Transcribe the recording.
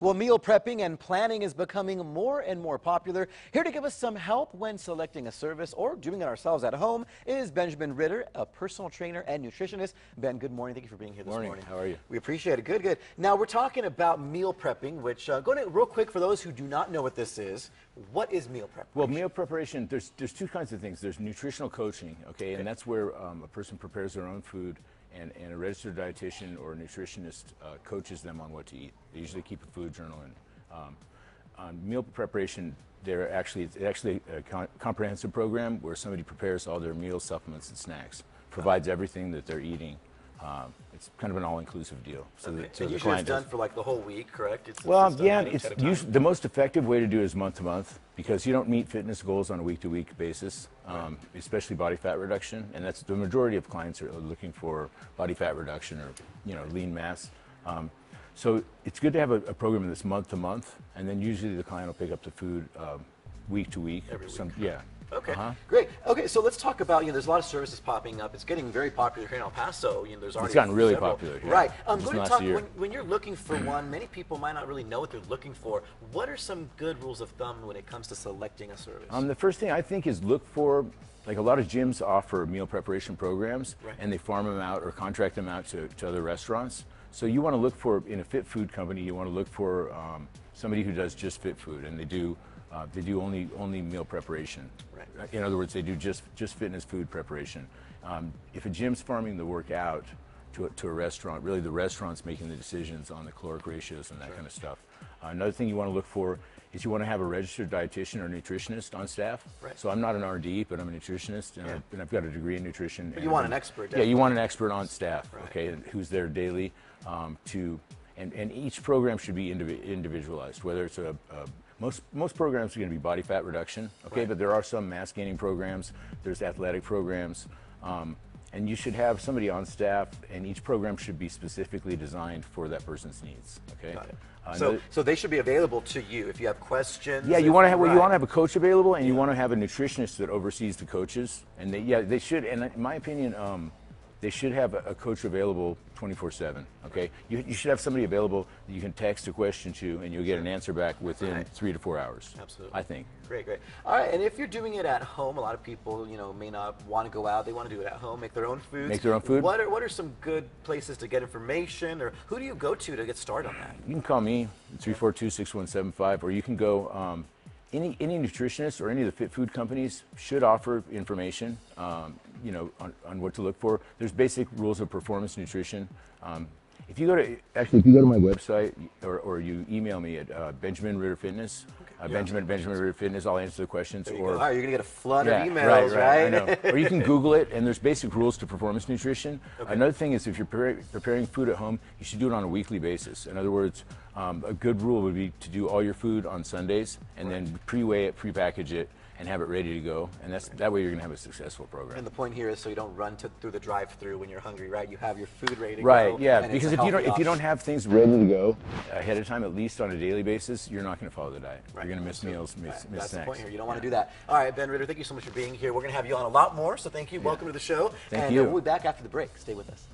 Well, meal prepping and planning is becoming more and more popular. Here to give us some help when selecting a service or doing it ourselves at home is Benjamin Ritter, a personal trainer and nutritionist. Ben, good morning. Thank you for being here this morning. How are you? We appreciate it. Good, good. Now, we're talking about meal prepping, which, going to real quick for those who do not know what this is, what is meal preparation? Well, meal preparation, there's two kinds of things. There's nutritional coaching, okay, and that's where a person prepares their own food, and a registered dietitian or a nutritionist coaches them on what to eat. They usually keep a food journal. And on meal preparation, it's actually a comprehensive program where somebody prepares all their meals, supplements, and snacks, provides everything that they're eating. It's kind of an all-inclusive deal. So, okay. So usually it's done for like the whole week, correct? It's usually the most effective way to do it is month to month, because you don't meet fitness goals on a week-to-week basis, especially body fat reduction, and that's the majority of clients are looking for body fat reduction or lean mass. So it's good to have a program that's month to month, and then usually the client will pick up the food week to week. Every week. Yeah. Okay, great. Okay, so let's talk about, there's a lot of services popping up. It's getting very popular here in El Paso. There's already it's gotten really several. popular here. Right. I'm going to talk, when you're looking for one, many people might not really know what they're looking for. What are some good rules of thumb when it comes to selecting a service? The first thing I think is look for, like a lot of gyms offer meal preparation programs, and they farm them out or contract them out to other restaurants. So you want to look for, in a fit food company, you want to look for somebody who does just fit food, and they do only meal preparation. Right. In other words, they do just fitness food preparation. If a gym's farming the work out to a restaurant, really the restaurant's making the decisions on the caloric ratios and that kind of stuff. Another thing you want to look for is you want to have a registered dietitian or nutritionist on staff. Right. So I'm not an RD, but I'm a nutritionist, and I've got a degree in nutrition. But you want an expert. Yeah, you want an expert on staff, okay, who's there daily and each program should be individualized, whether it's most programs are going to be body fat reduction, okay, but there are some mass gaining programs, there's athletic programs, and you should have somebody on staff, and each program should be specifically designed for that person's needs, okay? Got it. So they should be available to you if you have questions. Yeah, you want to have you want to have a coach available, and you want to have a nutritionist that oversees the coaches, and they should, and in my opinion, they should have a coach available 24/7. Okay, you should have somebody available that you can text a question to, and you'll get an answer back within 3 to 4 hours. Absolutely, I think. Great, great. All right, and if you're doing it at home, a lot of people, may not want to go out. They want to do it at home, make their own food. Make their own food. What are some good places to get information, or who do you go to get started on that? You can call me 342-6175, or you can go. Any nutritionist or any of the fit food companies should offer information, on what to look for. There's basic rules of performance nutrition. If you go to my website or you email me at Benjamin Ritter Fitness, Benjamin Ritter Fitness, I'll answer the questions. All right, you're gonna get a flood of emails, right? I know. Or you can Google it, and there's basic rules to performance nutrition. Another thing is, if you're preparing food at home, you should do it on a weekly basis. In other words, a good rule would be to do all your food on Sundays, and then pre-weigh it, pre-package it, and have it ready to go, and that way you're going to have a successful program. And the point here is so you don't run through the drive-through when you're hungry, right? You have your food ready to go. Right, yeah, because if you don't have things ready to go ahead of time, at least on a daily basis, you're not going to follow the diet. You're going to miss meals, miss snacks. That's the point here. You don't want to do that. All right, Ben Ritter, thank you so much for being here. We're going to have you on a lot more, so thank you. Welcome to the show. Thank you. We'll be back after the break. Stay with us.